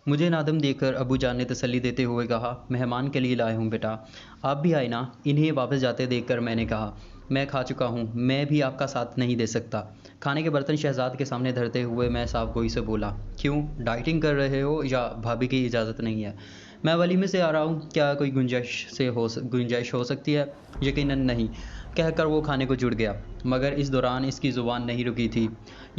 मुझे नादम देखकर अबू जान ने तसल्ली देते हुए कहा, मेहमान के लिए लाए हूँ बेटा, आप भी आए ना। इन्हें वापस जाते देखकर मैंने कहा, मैं खा चुका हूँ, मैं भी आपका साथ नहीं दे सकता। खाने के बर्तन शहजाद के सामने धरते हुए मैं साफ गोई से बोला, क्यों, डाइटिंग कर रहे हो या भाभी की इजाज़त नहीं है? मैं वलीमे से आ रहा हूँ, क्या कोई गुंजाइश हो सकती है? यकीनन नहीं, कहकर वो खाने को जुड़ गया, मगर इस दौरान इसकी ज़ुबान नहीं रुकी थी।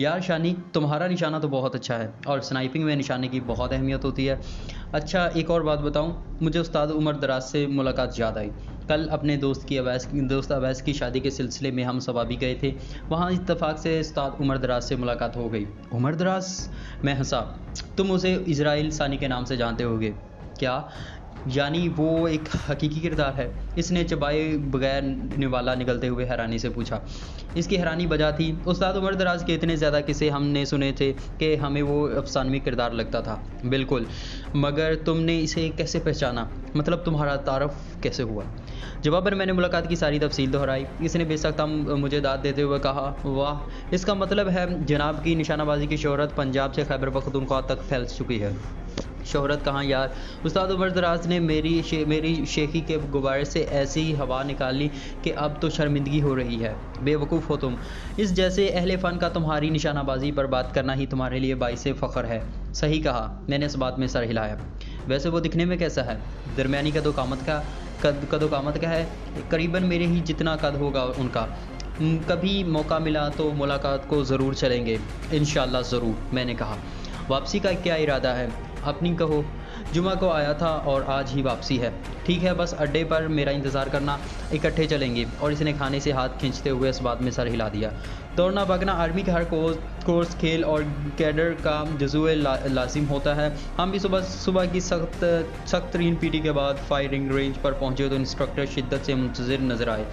यार शानी, तुम्हारा निशाना तो बहुत अच्छा है और स्नाइपिंग में निशाने की बहुत अहमियत होती है। अच्छा, एक और बात बताऊं, मुझे उस्ताद उमर दराज से मुलाकात याद आई। कल अपने दोस्त अवैस की शादी के सिलसिले में हम सवाबी गए थे। वहाँ इत्तेफाक से उस्ताद उमर दराज से मुलाकात हो गई। उमर दराज? मैं हंसा। तुम उसे इज़राइल सानी के नाम से जानते होगे क्या? यानी वो एक हकीकी किरदार है? इसने चबाए बगैर निवाला निकलते हुए हैरानी से पूछा। इसकी हैरानी बजा थी। उस्ताद उमर दराज के इतने ज़्यादा किस्से हमने सुने थे कि हमें वो अफसानवी किरदार लगता था। बिल्कुल, मगर तुमने इसे कैसे पहचाना? मतलब तुम्हारा तारफ़ कैसे हुआ? जवाबन मैंने मुलाकात की सारी तफसील दोहराई। इसने बेसख्ता मुझे दाद देते हुए कहा, वाह, इसका मतलब है जनाब की निशानाबाजी की शोहरत पंजाब से खैबर पख्तूनख्वा तक फैल चुकी है। शोहरत कहाँ यार, उस्ताद उमर दराज ने मेरी शेखी के गुब्बारे से ऐसी हवा निकाली कि अब तो शर्मिंदगी हो रही है। बेवकूफ़ हो तुम, इस जैसे अहले फ़न का तुम्हारी निशानाबाजी पर बात करना ही तुम्हारे लिए बाइसे फ़ख्र है। सही कहा, मैंने इस बात में सर हिलाया। वैसे वो दिखने में कैसा है? दरमियानी कदोकामत का है, करीबन मेरे ही जितना कद होगा उनका। कभी मौका मिला तो मुलाकात को ज़रूर चलेंगे, इंशाअल्लाह ज़रूर, मैंने कहा। वापसी का क्या इरादा है? अपनी कहो। जुमा को आया था और आज ही वापसी है। ठीक है, बस अड्डे पर मेरा इंतज़ार करना, इकट्ठे चलेंगे। और इसने खाने से हाथ खींचते हुए इस बात में सर हिला दिया। दौड़ना भागना आर्मी का हर कोर्स खेल और कैडर का जुज़ुए लाजिम होता है। हम भी सुबह की सख्त तरीन पीटी के बाद फायरिंग रेंज पर पहुँचे तो इंस्ट्रक्टर शिद्दत से मुंतज़िर नज़र आए।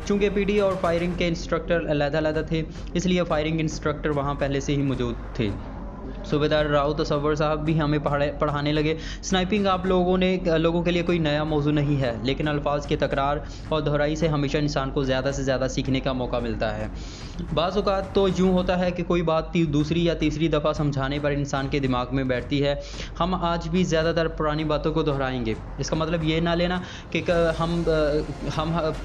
चूँकि पीटी और फायरिंग के इंस्ट्रक्टर अलग-अलग थे, इसलिए फायरिंग इंस्ट्रक्टर वहाँ पहले से ही मौजूद थे। सूबेदार राव तसव्वुर साहब भी हमें पढ़ाने लगे। स्नाइपिंग आप लोगों के लिए कोई नया मौजू नहीं है, लेकिन अल्फाज की तकरार और दोहराई से हमेशा इंसान को ज़्यादा से ज़्यादा सीखने का मौका मिलता है। बाज़ औक़ात तो यूँ होता है कि कोई बात दूसरी या तीसरी दफ़ा समझाने पर इंसान के दिमाग में बैठती है। हम आज भी ज़्यादातर पुरानी बातों को दोहराएंगे। इसका मतलब ये ना लेना कि हम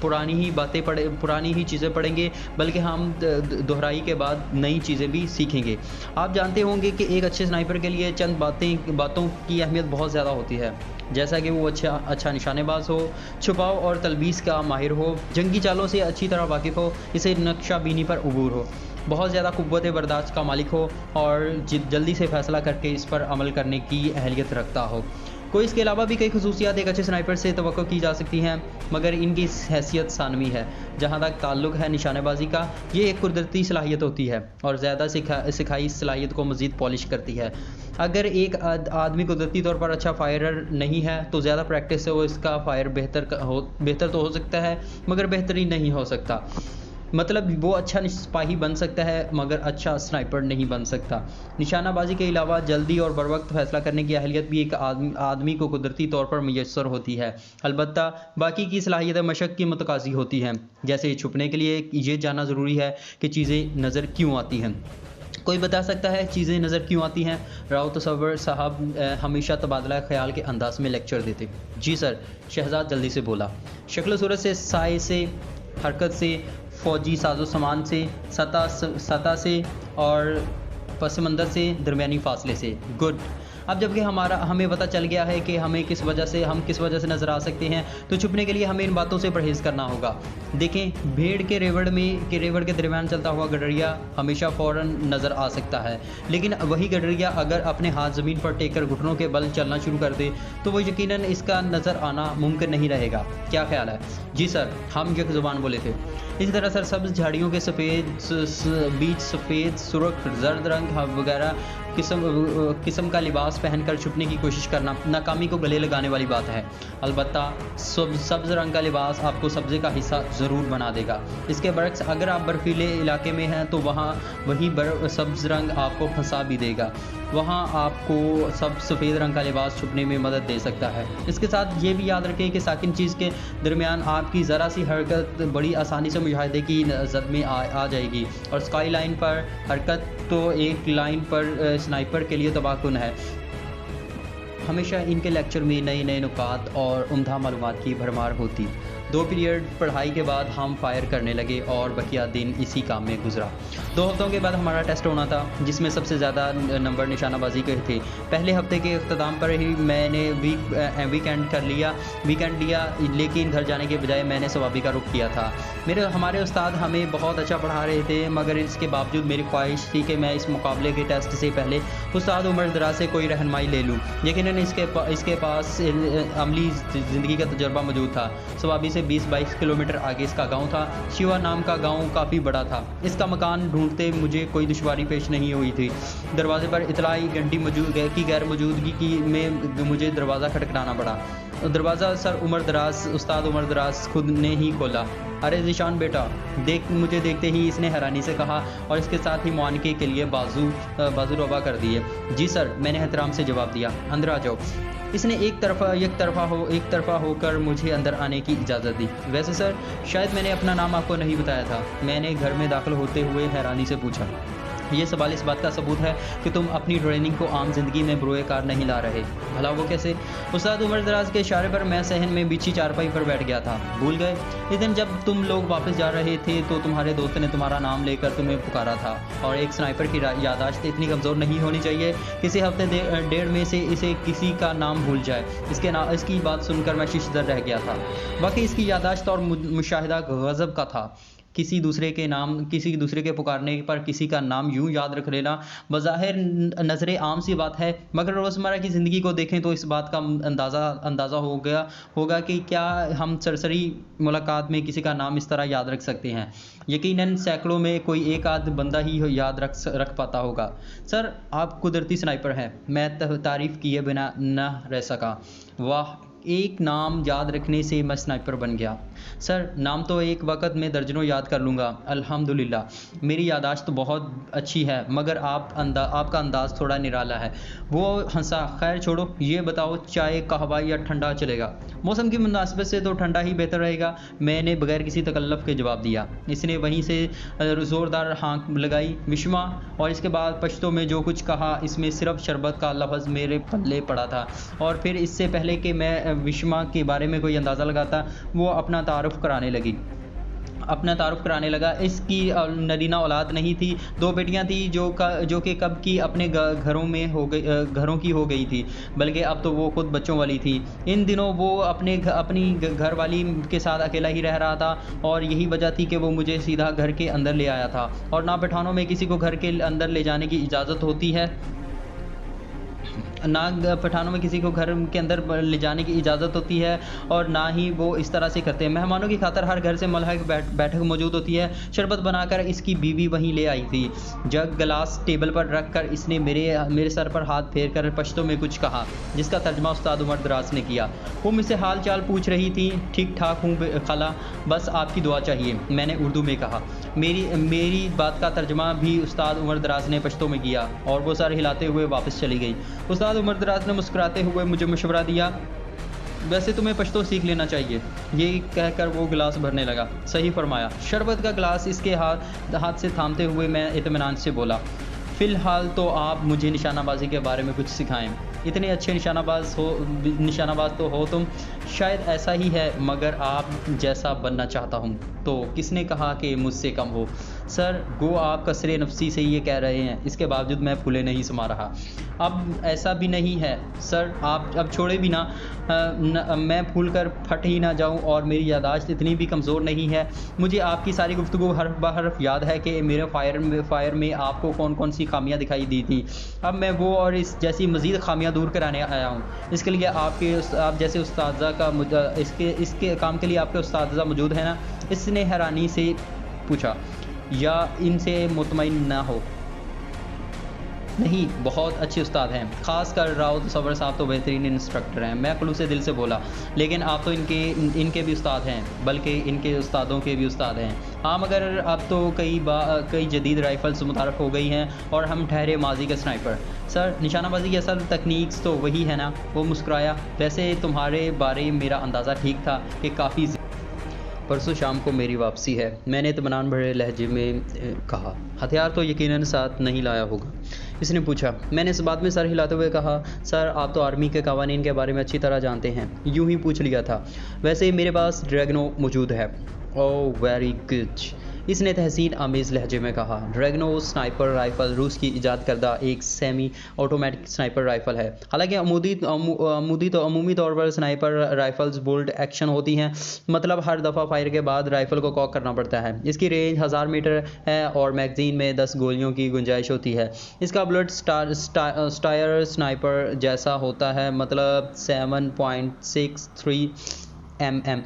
पुरानी ही चीज़ें पढ़ेंगे, बल्कि हम दोहराई के बाद नई चीज़ें भी सीखेंगे। आप जानते होंगे कि एक अच्छे स्नाइपर के लिए चंद बातों की अहमियत बहुत ज़्यादा होती है, जैसा कि वो अच्छा निशानेबाज हो, छुपाव और तलबीस का माहिर हो, जंगी चालों से अच्छी तरह वाकिफ़ हो, इसे नक्शा बीनी पर उबूर हो, बहुत ज़्यादा क़ुव्वत बर्दाश्त का मालिक हो और जल्दी से फ़ैसला करके इस पर अमल करने की अहलियत रखता हो। कोई इसके अलावा भी कई खसूसियात एक अच्छे स्नाइपर से तवक्को की जा सकती हैं, मगर इनकी हैसियत सानवी है। जहाँ तक ताल्लुक़ है निशानेबाजी का, ये एक कुदरती सलाहियत होती है और ज़्यादा सिखाई इस सलाहियत को मज़ीद पॉलिश करती है। अगर एक आदमी कुदरती तौर पर अच्छा फायरर नहीं है तो ज़्यादा प्रैक्टिस से वो इसका फायर बेहतर तो हो सकता है, मगर बेहतरीन नहीं हो सकता। मतलब वो अच्छा सिपाही बन सकता है, मगर अच्छा स्नाइपर नहीं बन सकता। निशानाबाजी के अलावा जल्दी और बरवक्त फ़ैसला करने की अहलियत भी एक आदमी को कुदरती तौर पर मुयस्सर होती है। अलबत्ता बाकी की सलाहियतें मशक़ की मुतकाज़ी होती हैं। जैसे छुपने के लिए ये जानना ज़रूरी है कि चीज़ें नज़र क्यों आती हैं। कोई बता सकता है चीज़ें नज़र क्यों आती हैं? राव तसव्वुर साहब हमेशा तबादला ख़याल के अंदाज़ में लेक्चर देते। जी सर, शहजाद जल्दी से बोला। शक्ल सूरत से, साए से, हरकत से, फ़ौजी साजो सामान से, सतह से और पस मंज़र से, दरमियानी फ़ासले से। गुड। अब जबकि हमें पता चल गया है कि हम किस वजह से नज़र आ सकते हैं, तो छुपने के लिए हमें इन बातों से परहेज़ करना होगा। देखें, भेड़ के रेवड़ के दरमियान चलता हुआ गडरिया हमेशा फ़ौरन नज़र आ सकता है, लेकिन वही गडरिया अगर अपने हाथ ज़मीन पर टेक कर घुटनों के बल चलना शुरू कर दे तो वो यकीनन इसका नज़र आना मुमकिन नहीं रहेगा। क्या ख्याल है? जी सर, हम यक ज़ुबान बोले थे। इसी तरह सरसब्ज़ झाड़ियों के बीच सफ़ेद, सुर्ख, जर्द रंग वगैरह किस्म का लिबास पहनकर छुपने की कोशिश करना नाकामी को गले लगाने वाली बात है। अलबत्ता सब्ज़ रंग का लिबास आपको सब्ज़े का हिस्सा ज़रूर बना देगा। इसके बरक्स अगर आप बर्फीले इलाके में हैं तो वही सब्ज़ रंग आपको फंसा भी देगा। वहाँ आपको सफ़ेद रंग का लिबास छुपने में मदद दे सकता है। इसके साथ ये भी याद रखें कि साकिन चीज़ के दरमियान आपकी ज़रा सी हरकत बड़ी आसानी से मुशाहिदे की ज़द में आ जाएगी और स्काई लाइन पर हरकत तो एक लाइन पर स्नाइपर के लिए तबाहकुन है। हमेशा इनके लेक्चर में नए नए नुकात और उम्दा मालूमात की भरमार होती। 2 पीरियड पढ़ाई के बाद हम फायर करने लगे और बकिया दिन इसी काम में गुजरा। 2 हफ्तों के बाद हमारा टेस्ट होना था, जिसमें सबसे ज़्यादा नंबर निशानाबाजी के थे। पहले हफ्ते के अख्ताम पर ही मैंने वीकेंड लिया, लेकिन घर जाने के बजाय मैंने सवाबी का रुख किया था। हमारे उस्ताद हमें बहुत अच्छा पढ़ा रहे थे, मगर इसके बावजूद मेरी ख्वाहिश थी कि मैं इस मुकाबले के टेस्ट से पहले उस्ताद उमर दराज से कोई रहनुमाई ले लूँ। यकीनन इसके पास अमली ज़िंदगी का तजर्बा मौजूद था। सवाबी 20-22 किलोमीटर आगे इसका गांव था। शिवा नाम का गांव काफ़ी बड़ा था। इसका मकान ढूंढते मुझे कोई दुश्वारी पेश नहीं हुई थी। दरवाजे पर इतलाई घंटी की गैर मौजूदगी में मुझे दरवाज़ा खटखटाना पड़ा। दरवाज़ा उस्ताद उमर दराज खुद ने ही खोला। अरे ज़ीशान बेटा, मुझे देखते ही इसने हैरानी से कहा और इसके साथ ही मुआनके के लिए बाजू रवा कर दिए। जी सर, मैंने एहतराम से जवाब दिया। अंदर आ जाओ। इसने एक तरफा होकर मुझे अंदर आने की इजाज़त दी। वैसे सर, शायद मैंने अपना नाम आपको नहीं बताया था। मैंने घर में दाखिल होते हुए हैरानी से पूछा। ये सवाल इस बात का सबूत है कि तुम अपनी ट्रेनिंग को आम जिंदगी में बुरोए कार नहीं ला रहे। भला वो कैसे? उस्ताद उमर दराज के इशारे पर मैं सहन में बिछी चारपाई पर बैठ गया था। भूल गए? इस दिन जब तुम लोग वापस जा रहे थे तो तुम्हारे दोस्त ने तुम्हारा नाम लेकर तुम्हें पुकारा था। और एक स्नाइपर की याददाश्त इतनी कमज़ोर नहीं होनी चाहिए किसी हफ्ते डेढ़ में से इसे किसी का नाम भूल जाए। इसकी बात सुनकर मैं शिशदर रह गया था। बाकी इसकी याददाश्त और मुशाहिदा गज़ब का था। किसी दूसरे के पुकारने पर किसी का नाम यूं याद रख लेना बज़ाहिर नज़रे आम सी बात है, मगर रोज़मर्रा की ज़िंदगी को देखें तो इस बात का अंदाज़ा होगा कि क्या हम सरसरी मुलाकात में किसी का नाम इस तरह याद रख सकते हैं। यकीनन सैकड़ों में कोई एक आध बंदा ही याद रख पाता होगा। सर, आप कुदरती स्नाइपर हैं। मैं तारीफ़ किए बिना न रह सका। वाह, एक नाम याद रखने से मैं स्नाइपर बन गया। सर, नाम तो एक वक्त में दर्जनों याद कर लूँगा। अल्हम्दुलिल्लाह, मेरी यादाश्त तो बहुत अच्छी है, मगर आपका अंदाज़ थोड़ा निराला है। वो हंसा। खैर छोड़ो, ये बताओ चाय कहवा या ठंडा चलेगा? मौसम की मुनासिबत से तो ठंडा ही बेहतर रहेगा, मैंने बगैर किसी तकल्लुफ़ के जवाब दिया। इसने वहीं से ज़ोरदार हाँक लगाई, विश्मा, और इसके बाद पश्तो में जो कुछ कहा इसमें सिर्फ शरबत का लफ्ज़ मेरे पल्ले पड़ा था। और फिर इससे पहले कि मैं विश्मा के बारे में कोई अंदाज़ा लगाता, वो अपना तारुफ़ कराने लगा। इसकी नरीना औलाद नहीं थी। 2 बेटियां थी जो कि कब की अपने घरों की हो गई थी, बल्कि अब तो वो खुद बच्चों वाली थी। इन दिनों वो अपनी घरवाली के साथ अकेला ही रह रहा था, और यही वजह थी कि वो मुझे सीधा घर के अंदर ले आया था। और ना पठानों में किसी को घर के अंदर ले जाने की इजाज़त होती है, ना पठानों में किसी को घर के अंदर ले जाने की इजाज़त होती है, और ना ही वो इस तरह से करते हैं। मेहमानों की खातर हर घर से मलहक बैठक मौजूद होती है। शरबत बनाकर इसकी बीवी वहीं ले आई थी। जग गिलास टेबल पर रख कर इसने मेरे सर पर हाथ फेर कर पश्तो में कुछ कहा, जिसका तर्जमा उस्ताद उमर दराज ने किया। वो मुझसे हाल चाल पूछ रही थी। ठीक ठाक हूँ खाला, बस आपकी दुआ चाहिए, मैंने उर्दू में कहा। मेरी बात का तर्जमा भी उस्ताद उमर दराज ने पश्तो में किया, और वो सर हिलाते हुए वापस चली गई। उस्ताद उमर दराज ने मुस्कुराते हुए मुझे मशवरा दिया, वैसे तुम्हें पश्तो सीख लेना चाहिए। ये कहकर वो गिलास भरने लगा। सही फरमाया। शरबत का गिलास इसके हाथ से थामते हुए मैं इत्मीनान से बोला, फ़िलहाल तो आप मुझे निशानाबाजी के बारे में कुछ सिखाएं। इतने अच्छे निशानाबाज तो हो तुम। शायद ऐसा ही है, मगर आप जैसा बनना चाहता हूँ। तो किसने कहा कि मुझसे कम हो? सर, गो आप कसरे नफसी से ये कह रहे हैं। इसके बावजूद मैं फूले नहीं समा रहा। अब ऐसा भी नहीं है सर, आप अब छोड़े भी ना, मैं फूल कर फट ही ना जाऊं, और मेरी यादाश्त इतनी भी कमज़ोर नहीं है। मुझे आपकी सारी गुफ्तगू हर्फ ब हर्फ याद है कि मेरे फायर में आपको कौन कौन सी खामियां दिखाई दी थी। अब मैं वो और इस जैसी मज़ीद खामियां दूर कराने आया हूँ। इसके लिए आप जैसे उस्तादा का इसके काम के लिए आपके उस्तादा मौजूद है ना? इसने हैरानी से पूछा। या इनसे मुतमईन ना हो? नहीं, बहुत अच्छे उस्ताद हैं, ख़ास कर राउत सवर साहब तो बेहतरीन इंस्ट्रक्टर हैं। मैं खुलूस दिल से बोला, लेकिन आप तो इनके भी उस्ताद हैं, बल्कि इनके उस्तादों के भी उस्ताद हैं। हाँ, मगर अब तो कई जदीद राइफ़ल्स मुतारफ़ हो गई हैं, और हम ठहरे माजी के स्नाइपर। सर, निशानाबाजी की असल तकनीक्स तो वही है ना? वो मुस्कुराया। वैसे तुम्हारे बारे मेरा अंदाज़ा ठीक था कि काफ़ी परसों शाम को मेरी वापसी है, मैंने इत्मीनान भरे लहजे में कहा। हथियार तो यकीनन साथ नहीं लाया होगा, इसने पूछा। मैंने इस बात में सर हिलाते हुए कहा, सर आप तो आर्मी के कवानीन के बारे में अच्छी तरह जानते हैं, यूं ही पूछ लिया था। वैसे ही मेरे पास ड्रैगनो मौजूद है। ओह वेरी गुड, इसने तहसीन आमेज़ लहजे में कहा। ड्रैगनो स्नाइपर राइफ़ल रूस की इजाद करदा एक सेमी ऑटोमेटिक स्नाइपर राइफ़ल है। हालांकि अमूमी तौर पर स्नाइपर राइफ़ल्स बोल्ट एक्शन होती हैं, मतलब हर दफ़ा फायर के बाद राइफ़ल को कॉक करना पड़ता है। इसकी रेंज 1000 मीटर है और मैगज़ीन में 10 गोलियों की गुंजाइश होती है। इसका बुलेट स्टायर स्नाइपर जैसा होता है, मतलब 7.63 mm।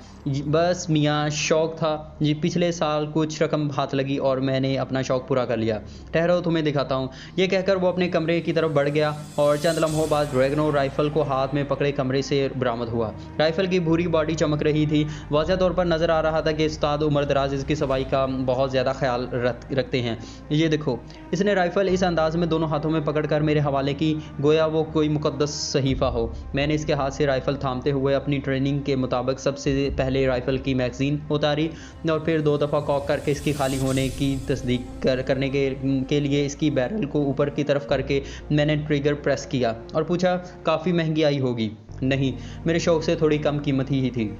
बस मियाँ शौक़ था जी, पिछले साल कुछ रकम हाथ लगी और मैंने अपना शौक़ पूरा कर लिया। ठहरो तुम्हें दिखाता हूँ। ये कहकर वो अपने कमरे की तरफ बढ़ गया और चंद लम्हों बाद ड्रैगनो राइफ़ल को हाथ में पकड़े कमरे से बरामद हुआ। राइफ़ल की भूरी बॉडी चमक रही थी। वाज़ह तौर पर नज़र आ रहा था कि उस्ताद उमर दराज इसकी सफाई का बहुत ज़्यादा ख्याल रखते हैं। ये देखो, इसने राइफ़ल इस अंदाज में दोनों हाथों में पकड़कर मेरे हवाले की, गोया वो कोई मुक़द्दस सहीफ़ा हो। मैंने इसके हाथ से राइफ़ल थामते हुए अपनी ट्रेनिंग के मुताबिक सबसे पहले राइफ़ल की मैगज़ीन उतारी और फिर 2 दफ़ा कॉक करके इसकी खाली होने की तस्दीक करने के लिए इसकी बैरल को ऊपर की तरफ करके मैंने ट्रिगर प्रेस किया और पूछा, काफ़ी महंगी आई होगी? नहीं, मेरे शौक़ से थोड़ी कम कीमत ही थी।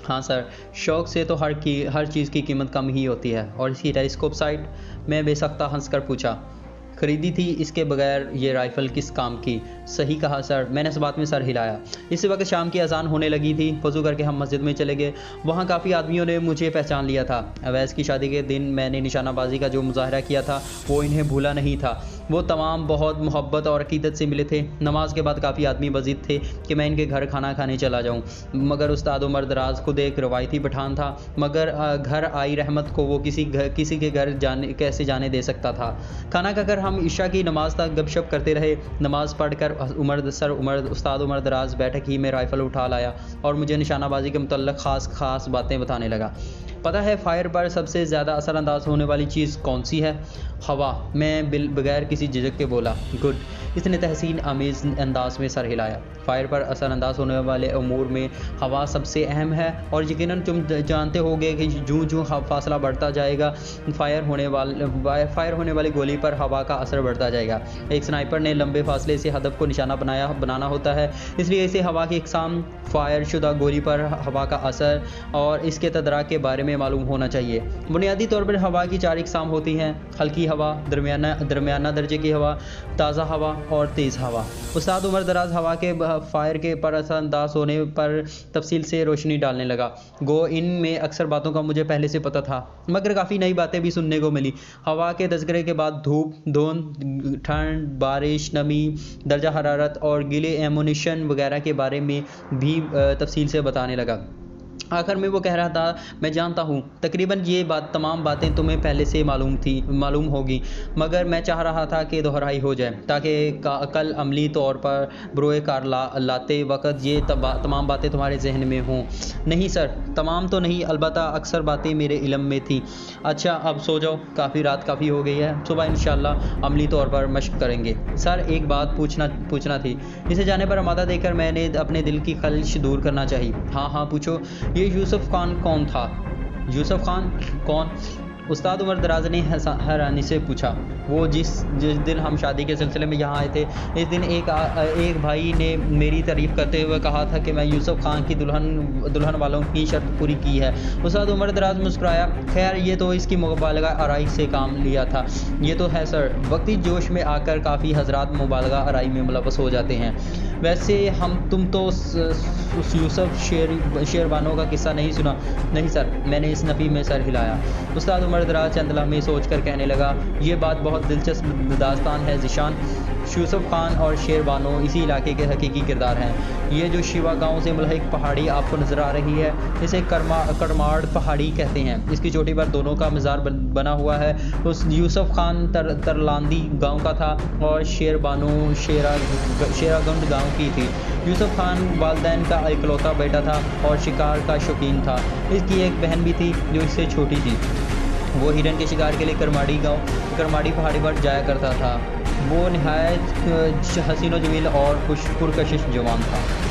हाँ सर, शौक़ से तो हर चीज़ की कीमत कम ही होती है। और इसकी टेलीस्कोप साइट? मैं बेसख्ता हंसकर पूछा। खरीदी थी, इसके बगैर ये राइफ़ल किस काम की? सही कहा सर, मैंने इस बात में सर हिलाया। इसी वक्त शाम की अजान होने लगी थी। वज़ू करके हम मस्जिद में चले गए। वहाँ काफ़ी आदमियों ने मुझे पहचान लिया था। अवैस की शादी के दिन मैंने निशानाबाजी का जो मुजाहरा किया था वो इन्हें भूला नहीं था। वो तमाम बहुत मोहब्बत और अकीदत से मिले थे। नमाज के बाद काफ़ी आदमी बज़िद थे कि मैं इनके घर खाना खाने चला जाऊँ, मगर उस्ताद उमर दराज खुद एक रवायती पठान था, मगर घर आई रहमत को वो किसी के घर कैसे जाने दे सकता था। खाना खाकर हम इशा की नमाज तक गपशप करते रहे। नमाज पढ़कर उस्ताद उमर दराज बैठक ही में राइफ़ल उठा लाया और मुझे निशानाबाजी के मुतल्लिक़ ख़ास बातें बताने लगा। पता है फायर पर सबसे ज़्यादा असरअंदाज होने वाली चीज़ कौन सी है? हवा, मैं बगैर किसी झिझक के बोला। गुड, इसने तहसीन आमेज़ अंदाज में सर हिलाया। फायर पर असरअंदाज होने वाले अमूर में हवा सबसे अहम है और यकीनन तुम जानते होगे कि जूँ फासला बढ़ता जाएगा, फायर होने वाली गोली पर हवा का असर बढ़ता जाएगा। एक स्नाइपर ने लंबे फासले से हदफ को निशाना बनाना होता है, इसलिए इसे हवा की इकसाम, फायर शुदा गोली पर हवा का असर और इसके तदराक के बारे में मालूम होना चाहिए। बुनियादी तौर पर हवा की 4 इकसाम होती हैं: हल्की हवा, दरमियाना दर्जे की हवा, ताज़ा हवा और तेज़ हवा। उस्ताद उमर दराज हवा के फायर के पर असरअंदाज होने पर तफसील से रोशनी डालने लगा। गो इन में अक्सर बातों का मुझे पहले से पता था, मगर काफ़ी नई बातें भी सुनने को मिली। हवा के तज़किरे के बाद धूप, धुंध, ठंड, बारिश, नमी, दर्जा हरारत और गीले एमुनिशन वगैरह के बारे में भी तफसील से बताने लगा। आखिर में वो कह रहा था, मैं जानता हूँ तकरीबन ये तमाम बातें तुम्हें पहले से मालूम होगी, मगर मैं चाह रहा था कि दोहराई हो जाए ताकि कल अमली तौर पर बरोए कार लाते वक्त ये तमाम बातें तुम्हारे जहन में हों। नहीं सर, तमाम तो नहीं, अलबत्ता अक्सर बातें मेरे इल्म में थी। अच्छा अब सो जाओ, रात काफ़ी हो गई है, सुबह इंशाअल्लाह अमली तौर पर मशक करेंगे। सर एक बात पूछना थी। इसे जाने पर आमादा देकर मैंने अपने दिल की खलिश दूर करना चाहिए। हाँ पूछो। ये यूसुफ खान कौन था? यूसुफ खान कौन? उस्ताद उमर दराज ने हैरानी से पूछा। वो जिस दिन हम शादी के सिलसिले में यहाँ आए थे, इस दिन एक भाई ने मेरी तारीफ़ करते हुए कहा था कि मैं यूसुफ खान की दुल्हन वालों की शर्त पूरी की है। उस्ताद उमर दराज मुस्कुराया। खैर ये तो इसकी मुबालगा आराई से काम लिया था। ये तो है सर, वक्ती जोश में आकर काफ़ी हजरात मुबालगा आराई में मुलव्वस हो जाते हैं। वैसे तुम तो यूसुफ शेरबानों का किस्सा नहीं सुना? नहीं सर, मैंने इस नफ़ी में सर हिलाया। उस्ताद उमर दराज चंद लम्हे सोच कर कहने लगा, ये बात बहुत दिलचस्प दास्तान है ज़ीशान। यूसुफ खान और शेरबानो इसी इलाके के हकीकी किरदार हैं। ये जो शिवा गांव से मुल्हिक पहाड़ी आपको नज़र आ रही है, इसे करमाड़ पहाड़ी कहते हैं। इसकी चोटी पर दोनों का मज़ार बना हुआ है। उस यूसुफ खान तरलांदी गांव का था और शेरबानो शेरागंड गांव की थी। यूसुफ खान वालिदैन का इकलौता बेटा था और शिकार का शौकीन था। इसकी एक बहन भी थी जो इससे छोटी थी। वो हिरन के शिकार के लिए करमाड़ी पहाड़ी पर जाया करता था। वो निहायत हसीनो जमील और पुरकशिश जवान था।